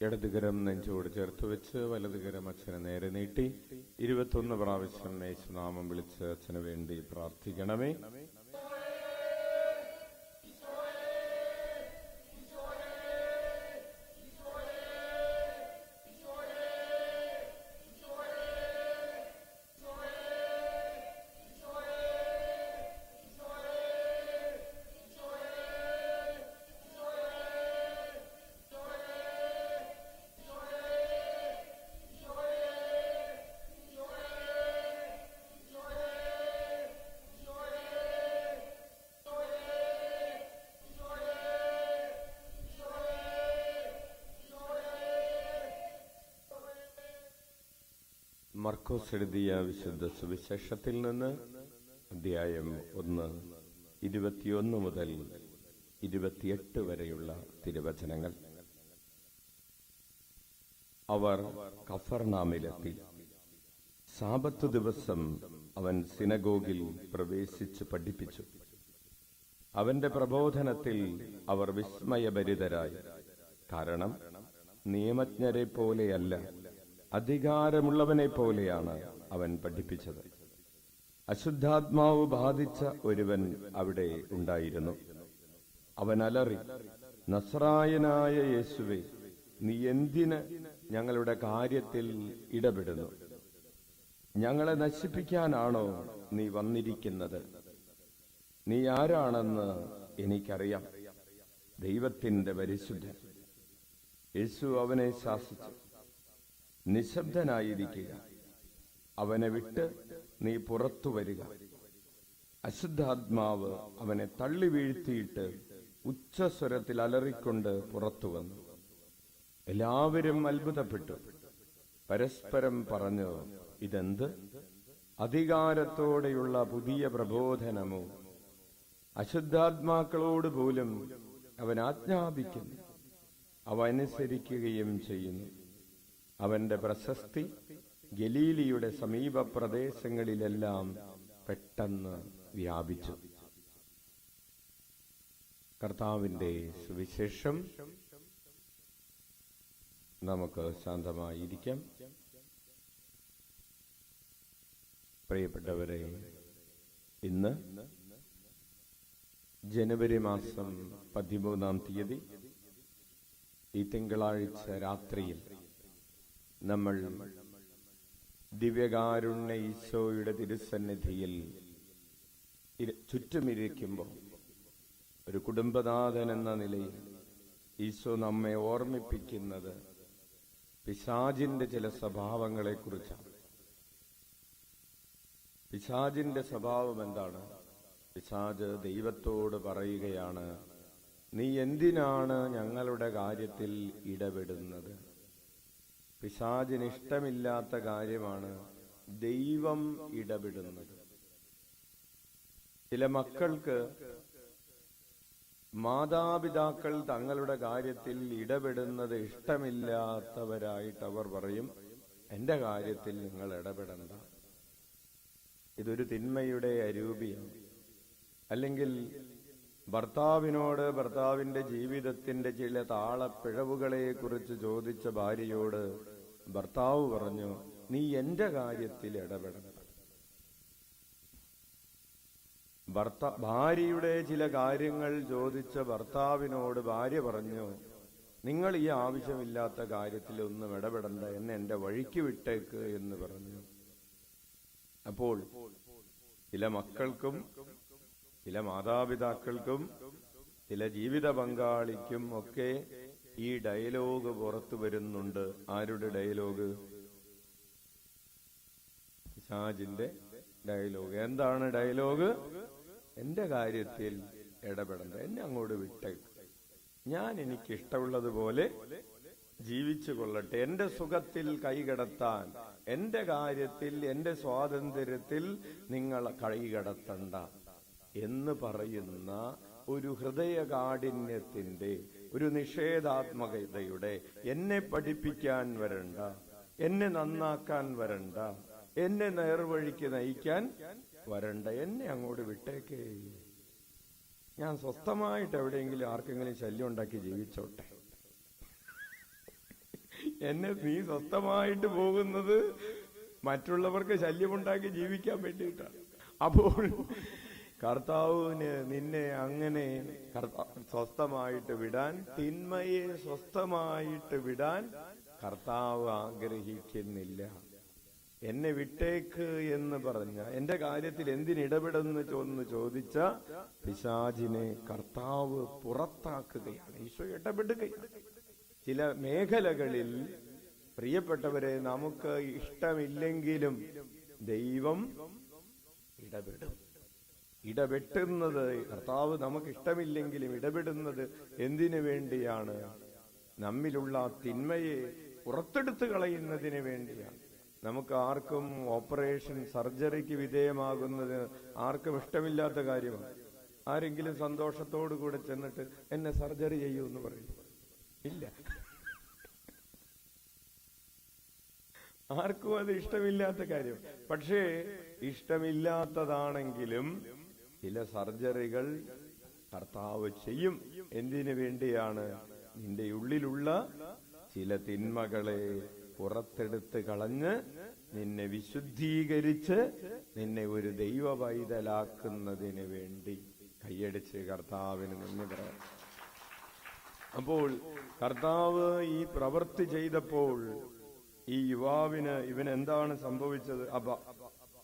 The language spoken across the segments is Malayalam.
ഇടതുകരം നെഞ്ചോട് ചേർത്ത് വെച്ച് വലതുകരം അച്ഛനെ നേരെ നീട്ടി 21 പ്രാവശ്യം യേശുനാമം വിളിച്ച് അച്ഛന് വേണ്ടി പ്രാർത്ഥിക്കണമേ. മർക്കോസ് എഴുതിയ വിശുദ്ധ സുവിശേഷത്തിൽ നിന്ന് അധ്യായം 1, 21 മുതൽ 28 വരെയുള്ള തിരുവചനങ്ങൾ. അവർ കഫർനാമിലെത്തി. സാബത്ത് ദിവസം അവൻ സിനഗോഗിൽ പ്രവേശിച്ച് പഠിപ്പിച്ചു. അവന്റെ പ്രബോധനത്തിൽ അവർ വിസ്മയഭരിതരായി. കാരണം നിയമജ്ഞരെ പോലെയല്ല, അധികാരമുള്ളവനെ പോലെയാണ് അവൻ പഠിപ്പിച്ചത്. അശുദ്ധാത്മാവ് ബാധിച്ച ഒരുവൻ അവിടെ ഉണ്ടായിരുന്നു. അവൻ അലറി, നസ്രായനായ യേശുവേ, നീ എന്തിന് ഞങ്ങളുടെ കാര്യത്തിൽ ഇടപെടുന്നു? ഞങ്ങളെ നശിപ്പിക്കാനാണോ നീ വന്നിരിക്കുന്നത്? നീ ആരാണെന്ന് എനിക്കറിയാം, ദൈവത്തിന്റെ പരിശുദ്ധൻ. യേശു അവനെ ശാസിച്ചു, നിശബ്ദനായിരിക്കുക, അവനെ വിട്ട് നീ പുറത്തു വരിക. അശുദ്ധാത്മാവ് അവനെ തള്ളി വീഴ്ത്തിയിട്ട് ഉച്ചസ്വരത്തിൽ അലറിക്കൊണ്ട് പുറത്തു വന്നു. എല്ലാവരും അത്ഭുതപ്പെട്ടു. പരസ്പരം പറഞ്ഞു, ഇതെന്ത് അധികാരത്തോടെയുള്ള പുതിയ പ്രബോധനമോ? അശുദ്ധാത്മാക്കളോട് പോലും അവൻ ആജ്ഞാപിക്കുന്നു, അവ അനുസരിക്കുകയും ചെയ്യുന്നു. അവന്റെ പ്രശസ്തി ഗലീലിയുടെ സമീപ പ്രദേശങ്ങളിലെല്ലാം പെട്ടെന്ന് വ്യാപിച്ചു. കർത്താവിന്റെ സുവിശേഷം. നമുക്ക് ശാന്തമായിരിക്കാം. പ്രിയപ്പെട്ടവരെ, ഇന്ന് ജനുവരി മാസം 13-ാം തീയതി, ഈ തിങ്കളാഴ്ച രാത്രിയിൽ നമ്മൾ ദിവ്യകാരുണ്യ ഈശോയുടെ തിരുസന്നിധിയിൽ ചുറ്റുമിരിക്കുമ്പോൾ ഒരു കുടുംബനാഥൻ എന്ന നിലയിൽ ഈശോ നമ്മെ ഓർമ്മിപ്പിക്കുന്നത് പിശാചിന്റെ ചില സ്വഭാവങ്ങളെക്കുറിച്ചാണ്. പിശാചിന്റെ സ്വഭാവം എന്താണ്? പിശാച് ദൈവത്തോട് പറയുകയാണ്, നീ എന്തിനാണ് ഞങ്ങളുടെ കാര്യത്തിൽ ഇടപെടുന്നത്? പിശാചിന് ഇഷ്ടമില്ലാത്ത കാര്യമാണ് ദൈവം ഇടപെടുന്നത്. ചില മക്കൾക്ക് മാതാപിതാക്കൾ തങ്ങളുടെ കാര്യത്തിൽ ഇടപെടുന്നത് ഇഷ്ടമില്ലാത്തവരായിട്ട് അവർ പറയും, എന്റെ കാര്യത്തിൽ നിങ്ങൾ ഇടപെടണ്ട. ഇതൊരു തിന്മയുടെ അരൂപിയാണ്. അല്ലെങ്കിൽ ഭർത്താവിനോട് ഭർത്താവിന്റെ ജീവിതത്തിന്റെ ചില താളപ്പിഴവുകളെ കുറിച്ച് ചോദിച്ച ഭാര്യയോട് ഭർത്താവ് പറഞ്ഞു, നീ എന്റെ കാര്യത്തിൽ ഇടപെടണം. ഭാര്യയുടെ ചില കാര്യങ്ങൾ ചോദിച്ച ഭർത്താവിനോട് ഭാര്യ പറഞ്ഞു, നിങ്ങൾ ഈ ആവശ്യമില്ലാത്ത കാര്യത്തിൽ ഒന്നും ഇടപെടണ്ട, എന്നെ എന്റെ വഴിക്ക് വിട്ടേക്ക് എന്ന് പറഞ്ഞു. അപ്പോൾ ചില മക്കൾക്കും ചില മാതാപിതാക്കൾക്കും ചില ജീവിത പങ്കാളിക്കും ഒക്കെ ഈ ഡയലോഗ് പുറത്തു വരുന്നുണ്ട്. ആരുടെ ഡയലോഗ്? പിശാചിന്റെ ഡയലോഗ്. എന്താണ് ഡയലോഗ്? എന്റെ കാര്യത്തിൽ ഇടപെടണ്ട, എന്നെ അങ്ങോട്ട് വിട്ടേക്ക്, ഞാൻ എനിക്കിഷ്ടമുള്ളതുപോലെ ജീവിച്ചു കൊള്ളട്ടെ, എന്റെ സുഖത്തിൽ കൈകടത്താൻ, എന്റെ കാര്യത്തിൽ എന്റെ സ്വാതന്ത്ര്യത്തിൽ നിങ്ങൾ കൈകടത്തണ്ട എന്ന് പറയുന്ന ഒരു ഹൃദയകാഠിന്യത്തിന്റെ, ഒരു നിഷേധാത്മകതയുടെ, എന്നെ പഠിപ്പിക്കാൻ വരണ്ട, എന്നെ നന്നാക്കാൻ വരണ്ട, എന്നെ നേർവഴിക്ക് നയിക്കാൻ വരണ്ട, എന്നെ അങ്ങോട്ട് വിട്ടേക്കേ, ഞാൻ സ്വസ്ഥമായിട്ട് എവിടെയെങ്കിലും ആർക്കെങ്കിലും ശല്യം ഉണ്ടാക്കി ജീവിച്ചോട്ടെ നീ സ്വസ്ഥമായിട്ട് പോകുന്നത് മറ്റുള്ളവർക്ക് ശല്യമുണ്ടാക്കി ജീവിക്കാൻ വേണ്ടിയിട്ടാണ്. അപ്പോൾ കർത്താവിന് നിന്നെ അങ്ങനെ സ്വസ്ഥമായിട്ട് വിടാൻ, തിന്മയെ സ്വസ്ഥമായിട്ട് വിടാൻ കർത്താവ് ആഗ്രഹിക്കുന്നില്ല. എന്നെ വിട്ടേക്ക് എന്ന് പറഞ്ഞ, എന്റെ കാര്യത്തിൽ എന്തിനിടപെടുന്നു ചോദിച്ച പിശാചിനെ കർത്താവ് പുറത്താക്കുകയാണ്. ഈശോ ഇടപെടുകയാണ്. ചില മേഖലകളിൽ പ്രിയപ്പെട്ടവരെ നമുക്ക് ഇഷ്ടമില്ലെങ്കിലും ദൈവം ഇടപെടും. ഇടപെട്ടുന്നത് കർത്താവ് നമുക്ക് ഇഷ്ടമില്ലെങ്കിലും ഇടപെടുന്നത് എന്തിനു വേണ്ടിയാണ്? നമ്മിലുള്ള തിന്മയെ പുറത്തെടുത്ത് കളയുന്നതിന് വേണ്ടിയാണ്. നമുക്ക് ആർക്കും ഓപ്പറേഷൻ, സർജറിക്ക് വിധേയമാകുന്നത് ആർക്കും ഇഷ്ടമില്ലാത്ത കാര്യമാണ്. ആരെങ്കിലും സന്തോഷത്തോടു കൂടെ ചെന്നിട്ട് എന്നെ സർജറി ചെയ്യൂ എന്ന് പറയും? ഇല്ല. ആർക്കും അത് ഇഷ്ടമില്ലാത്ത കാര്യം. പക്ഷേ ഇഷ്ടമില്ലാത്തതാണെങ്കിലും ചില സർജറികൾ കർത്താവ് ചെയ്യും. എന്തിനു വേണ്ടിയാണ്? നിന്റെ ഉള്ളിലുള്ള ചില തിന്മകളെ പുറത്തെടുത്ത് കളഞ്ഞ് നിന്നെ വിശുദ്ധീകരിച്ച് നിന്നെ ഒരു ദൈവ പൈതലാക്കുന്നതിന് വേണ്ടി. കൈയടിച്ച് കർത്താവിന് നന്ദി പറയാം. അപ്പോൾ കർത്താവ് ഈ പ്രവൃത്തി ചെയ്തപ്പോൾ ഈ യുവാവിന് ഇവനെന്താണ് സംഭവിച്ചത്?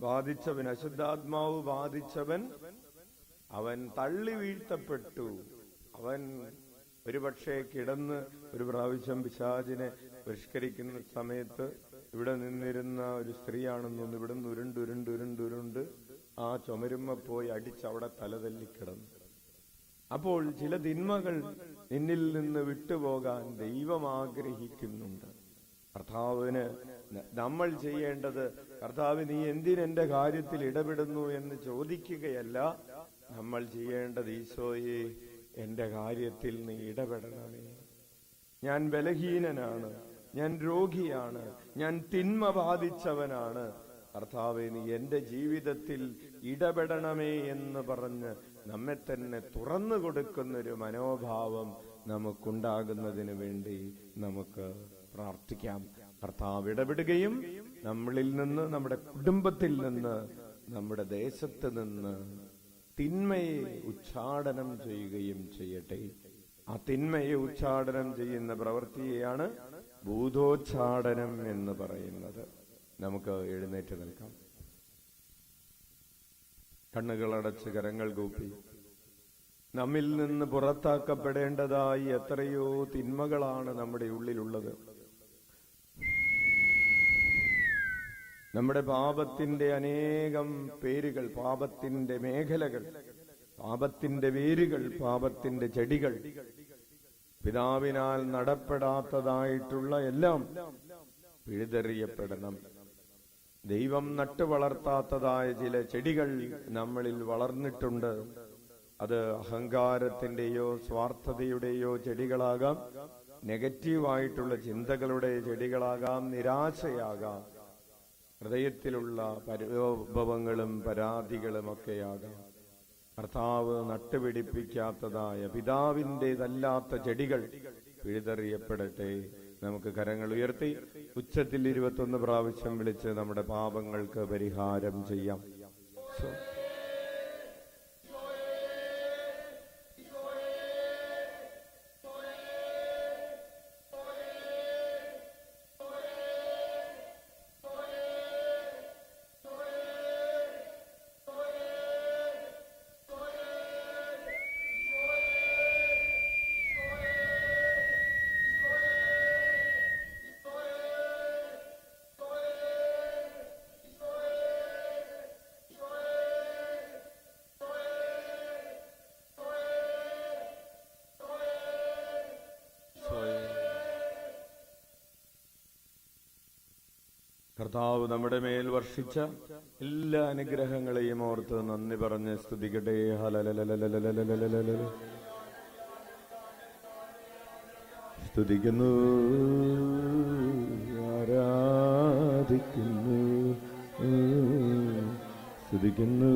ബാധിച്ചവൻ, അശുദ്ധാത്മാവ് ബാധിച്ചവൻ, അവൻ തള്ളി വീഴ്ത്തപ്പെട്ടു. അവൻ ഒരുപക്ഷെ കിടന്ന് ഒരു പ്രാവശ്യം പിശാചിനെ പരിഷ്കരിക്കുന്ന സമയത്ത് ഇവിടെ നിന്നിരുന്ന ഒരു സ്ത്രീയാണെന്നൊന്ന് ഇവിടെ നിന്ന് ഉരുണ്ടുരുണ്ടുരുണ്ടുരുണ്ട് ആ ചുമരുമ്മ പോയി അടിച്ചവിടെ തലതല്ലിക്കിടന്നു. അപ്പോൾ ചില തിന്മകൾ നിന്നിൽ നിന്ന് വിട്ടുപോകാൻ ദൈവം ആഗ്രഹിക്കുന്നുണ്ട്. കർത്താവിന് നമ്മൾ ചെയ്യേണ്ടത്, കർത്താവ് നീ എന്തിനെന്റെ കാര്യത്തിൽ ഇടപെടുന്നു എന്ന് ചോദിക്കുകയല്ല. നമ്മൾ ചെയ്യേണ്ടത്, ഈശോയെ എന്റെ കാര്യത്തിൽ നീ ഇടപെടണമേ. ഞാൻ ബലഹീനനാണ്, ഞാൻ രോഗിയാണ്, ഞാൻ തിന്മ ബാധിച്ചവനാണ്. കർത്താവേ നീ എന്റെ ജീവിതത്തിൽ ഇടപെടണമേ എന്ന് പറഞ്ഞ് നമ്മെ തന്നെ തുറന്നു കൊടുക്കുന്നൊരു മനോഭാവം നമുക്കുണ്ടാകുന്നതിന് വേണ്ടി നമുക്ക് പ്രാർത്ഥിക്കാം. കർത്താവ് ഇടപെടുകയും നമ്മളിൽ നിന്ന്, നമ്മുടെ കുടുംബത്തിൽ നിന്ന്, നമ്മുടെ ദേശത്ത് നിന്ന് തിന്മയെ ഉച്ചാടനം ചെയ്യുകയും ചെയ്യട്ടെ. ആ തിന്മയെ ഉച്ചാടനം ചെയ്യുന്ന പ്രവൃത്തിയെയാണ് ഭൂതോച്ചാടനം എന്ന് പറയുന്നത്. നമുക്ക് എഴുന്നേറ്റ് നിൽക്കാം. കണ്ണുകളടച്ച് കരങ്ങൾ കൂപ്പി നമ്മിൽ നിന്ന് പുറത്താക്കപ്പെടേണ്ടതായി എത്രയോ തിന്മകളാണ് നമ്മുടെ ഉള്ളിലുള്ളത്. നമ്മുടെ പാപത്തിന്റെ അനേകം പേരുകൾ, പാപത്തിന്റെ മേഖലകൾ, പാപത്തിന്റെ വേരുകൾ, പാപത്തിന്റെ ചെടികൾ, പിതാവിനാൽ നടപ്പെടാത്തതായിട്ടുള്ള എല്ലാം പിഴുതെറിയപ്പെടണം. ദൈവം നട്ടുവളർത്താത്തതായ ചില ചെടികൾ നമ്മളിൽ വളർന്നിട്ടുണ്ട്. അത് അഹങ്കാരത്തിന്റെയോ സ്വാർത്ഥതയുടെയോ ചെടികളാകാം, നെഗറ്റീവായിട്ടുള്ള ചിന്തകളുടെ ചെടികളാകാം, നിരാശയാകാം, ഹൃദയത്തിലുള്ള പരിഭവങ്ങളും പരാതികളുമൊക്കെയാകാം. കർത്താവ് നട്ടുപിടിപ്പിക്കാത്തതായ പിതാവിൻ്റെതല്ലാത്ത ചെടികൾ പിഴുതെറിയപ്പെടട്ടെ. നമുക്ക് കരങ്ങൾ ഉയർത്തി ഉച്ചത്തിൽ 21 പ്രാവശ്യം വിളിച്ച് നമ്മുടെ പാപങ്ങൾക്ക് പരിഹാരം ചെയ്യാം. കർത്താവ് നമ്മുടെ മേൽ വർഷിച്ച എല്ലാ അനുഗ്രഹങ്ങളെയും ഓർത്ത് നന്ദി പറഞ്ഞ് സ്തുതിക്കട്ടെ. സ്തുതിക്കുന്നു, ആരാധിക്കുന്നു, സ്തുതിക്കുന്നു,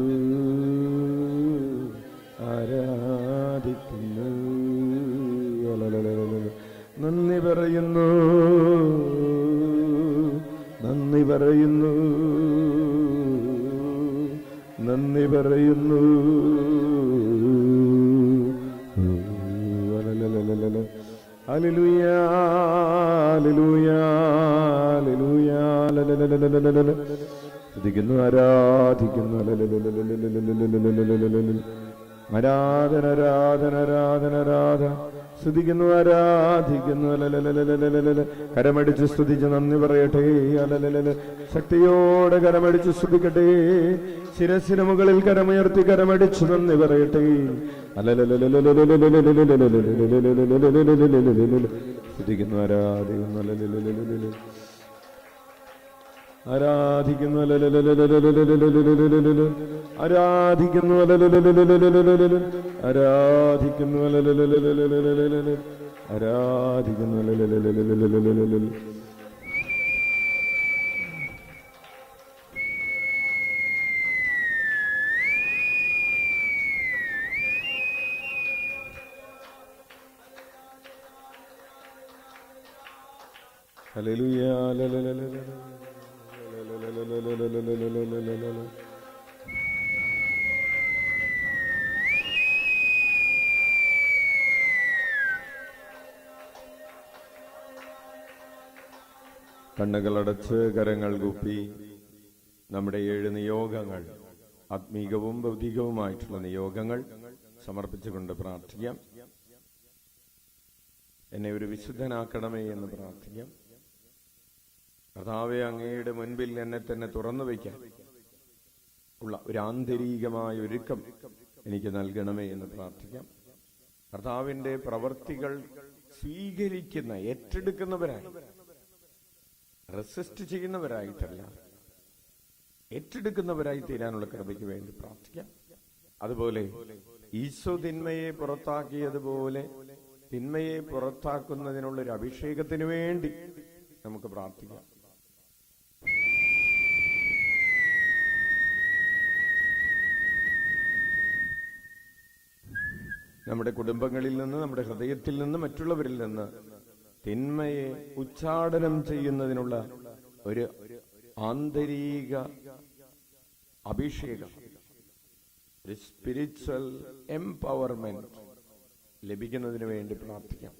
ആരാധിക്കുന്നു, നന്ദി പറയുന്നു, പറയുന്നു, നന്ദി പറയുന്നു. Hallelujah, hallelujah, hallelujah. സ്തുതിക്കുന്നു, ആരാധിക്കുന്നു. ആരാധന, ആരാധന, ആരാധന, ആരാധന. സ്തുതിക്കുന്നു, ആരാധിക്കുന്നു. കരമടിച്ച് സ്തുതിച്ച് നന്ദി പറയട്ടെ. ശക്തിയോടെ കരമടിച്ച് സ്തുതിക്കട്ടെ. ശിരസിന് മുകളിൽ കരമുയർത്തി കരമടിച്ച് നന്ദി പറയട്ടെ. സ്തുതിക്കുന്നു, ആരാധിക്കുന്നു, ആരാധിക്കുന്നു, ആരാധിക്കുന്നു, ആരാധിക്കുന്നു, ആരാധിക്കുന്നു. Hallelujah, hallelujah. കണ്ണുകളടച്ച് കരങ്ങൾ കൂപ്പി നമ്മുടെ 7 നിയോഗങ്ങൾ, ആത്മീകവും ഭൗതികവുമായിട്ടുള്ള നിയോഗങ്ങൾ സമർപ്പിച്ചുകൊണ്ട് പ്രാർത്ഥിക്കാം. എന്നെ ഒരു വിശുദ്ധനാക്കണമേ എന്ന് പ്രാർത്ഥിക്കാം. കർത്താവേ, അങ്ങയുടെ മുൻപിൽ എന്നെ തന്നെ തുറന്നു വയ്ക്കാൻ ഉള്ള ഒരു ആന്തരികമായ ഒരുക്കം എനിക്ക് നൽകണമേ എന്ന് പ്രാർത്ഥിക്കാം. കർത്താവിന്റെ പ്രവർത്തികൾ സ്വീകരിക്കുന്ന, ഏറ്റെടുക്കുന്നവരായി, റെസിസ്റ്റ് ചെയ്യുന്നവരായിട്ടല്ല, ഏറ്റെടുക്കുന്നവരായി തീരാനുള്ള കൃപയ്ക്ക് വേണ്ടി പ്രാർത്ഥിക്കാം. അതുപോലെ ഈശോ തിന്മയെ പുറത്താക്കിയതുപോലെ തിന്മയെ പുറത്താക്കുന്നതിനുള്ളൊരു അഭിഷേകത്തിന് വേണ്ടി നമുക്ക് പ്രാർത്ഥിക്കാം. നമ്മുടെ കുടുംബങ്ങളിൽ നിന്ന്, നമ്മുടെ ഹൃദയത്തിൽ നിന്ന്, മറ്റുള്ളവരിൽ നിന്ന് തിന്മയെ ഉച്ചാടനം ചെയ്യുന്നതിനുള്ള ഒരു ആന്തരിക അഭിഷേകം, ഒരു സ്പിരിച്വൽ എംപവർമെന്റ് ലഭിക്കുന്നതിന് വേണ്ടി പ്രാർത്ഥിക്കാം.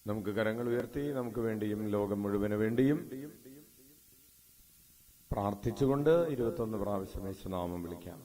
നമുക്ക് കരങ്ങൾ ഉയർത്തി നമുക്ക് വേണ്ടിയും ലോകം മുഴുവന് വേണ്ടിയും പ്രാർത്ഥിച്ചുകൊണ്ട് 21 പ്രാവശ്യം യേശുനാമം വിളിക്കാം.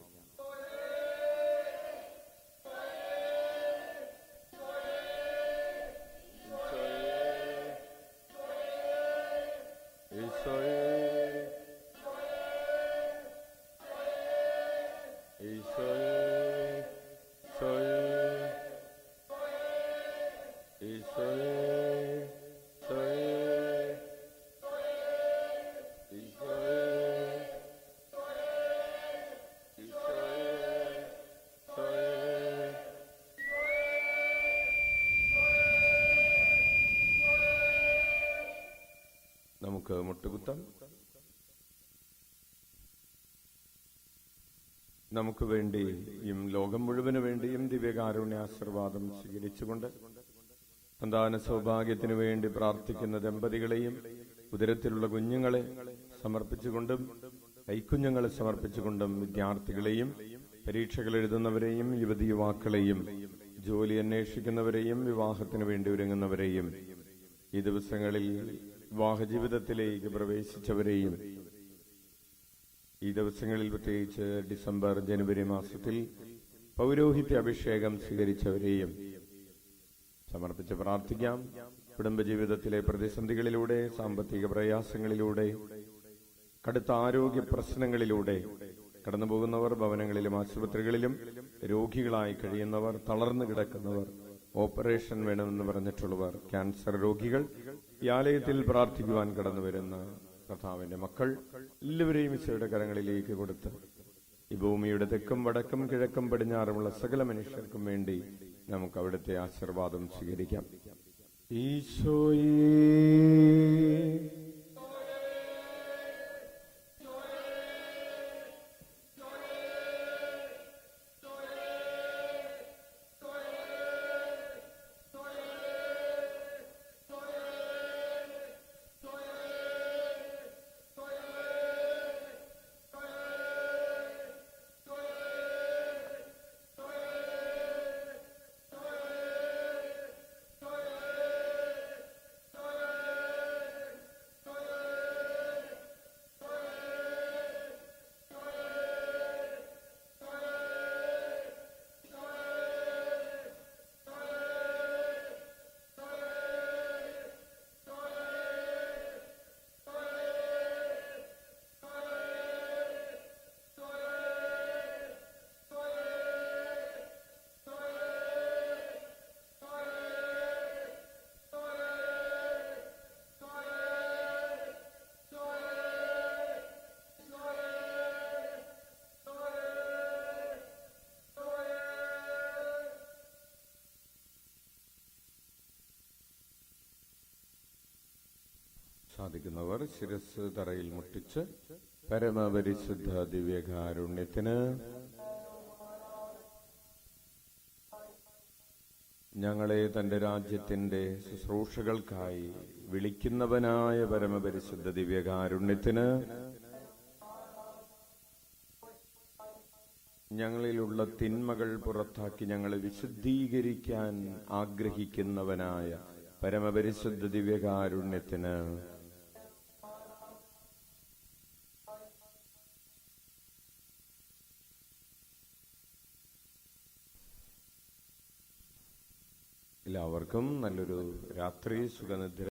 നമുക്ക് മുട്ടുകുത്താം. നമുക്ക് വേണ്ടിയും ലോകം മുഴുവന് വേണ്ടിയും ദിവ്യകാരുണ്യ ആശീർവാദം സ്വീകരിച്ചുകൊണ്ട് സന്താന സൗഭാഗ്യത്തിനു വേണ്ടി പ്രാർത്ഥിക്കുന്ന ദമ്പതികളെയും ഉദരത്തിലുള്ള കുഞ്ഞുങ്ങളെ സമർപ്പിച്ചുകൊണ്ടും കൈക്കുഞ്ഞുങ്ങളെ സമർപ്പിച്ചുകൊണ്ടും വിദ്യാർത്ഥികളെയും പരീക്ഷകൾ എഴുതുന്നവരെയും യുവതി യുവാക്കളെയും ജോലി അന്വേഷിക്കുന്നവരെയും വിവാഹത്തിന് വേണ്ടി ഒരുങ്ങുന്നവരെയും ഈ ദിവസങ്ങളിൽ വിവാഹ ജീവിതത്തിലേക്ക് പ്രവേശിച്ചവരെയും ഈ ദിവസങ്ങളിൽ പ്രത്യേകിച്ച് ഡിസംബർ ജനുവരി മാസത്തിൽ പൗരോഹിത്യ അഭിഷേകം സ്വീകരിച്ചവരെയും സമർപ്പിച്ച് പ്രാർത്ഥിക്കാം. കുടുംബജീവിതത്തിലെ പ്രതിസന്ധികളിലൂടെ, സാമ്പത്തിക പ്രയാസങ്ങളിലൂടെ, കടുത്ത ആരോഗ്യ പ്രശ്നങ്ങളിലൂടെ കടന്നുപോകുന്നവർ, ഭവനങ്ങളിലും ആശുപത്രികളിലും രോഗികളായി കഴിയുന്നവർ, തളർന്നു കിടക്കുന്നവർ, ഓപ്പറേഷൻ വേണമെന്ന് പറഞ്ഞിട്ടുള്ളവർ, ക്യാൻസർ രോഗികൾ, ഈ ആലയത്തിൽ പ്രാർത്ഥിക്കുവാൻ കടന്നു വരുന്ന കർത്താവിന്റെ മക്കൾ എല്ലാവരെയും ഈശോയുടെ കരങ്ങളിലേക്ക് കൊടുത്ത് ഈ ഭൂമിയുടെ തെക്കും വടക്കും കിഴക്കും പടിഞ്ഞാറുമുള്ള സകല മനുഷ്യർക്കും വേണ്ടി നമുക്ക് അവിടുത്തെ ആശീർവാദം സ്വീകരിക്കാം. ഈശോയേ, സാധിക്കുന്നവർ ശിരസ് തറയിൽ മുട്ടിച്ച് പരമപരിശുദ്ധ ദിവ്യകാരുണ്യത്തിന് ഞങ്ങളെ തന്റെ രാജ്യത്തിന്റെ ശുശ്രൂഷകൾക്കായി വിളിക്കുന്നവനായ പരമപരിശുദ്ധ ദിവ്യകാരുണ്യത്തിന് ഞങ്ങളിലുള്ള തിന്മകൾ പുറത്താക്കി ഞങ്ങളെ വിശുദ്ധീകരിക്കാൻ ആഗ്രഹിക്കുന്നവനായ പരമപരിശുദ്ധ ദിവ്യകാരുണ്യത്തിന് എല്ലാവർക്കും നല്ലൊരു രാത്രി സുഖനിദ്ര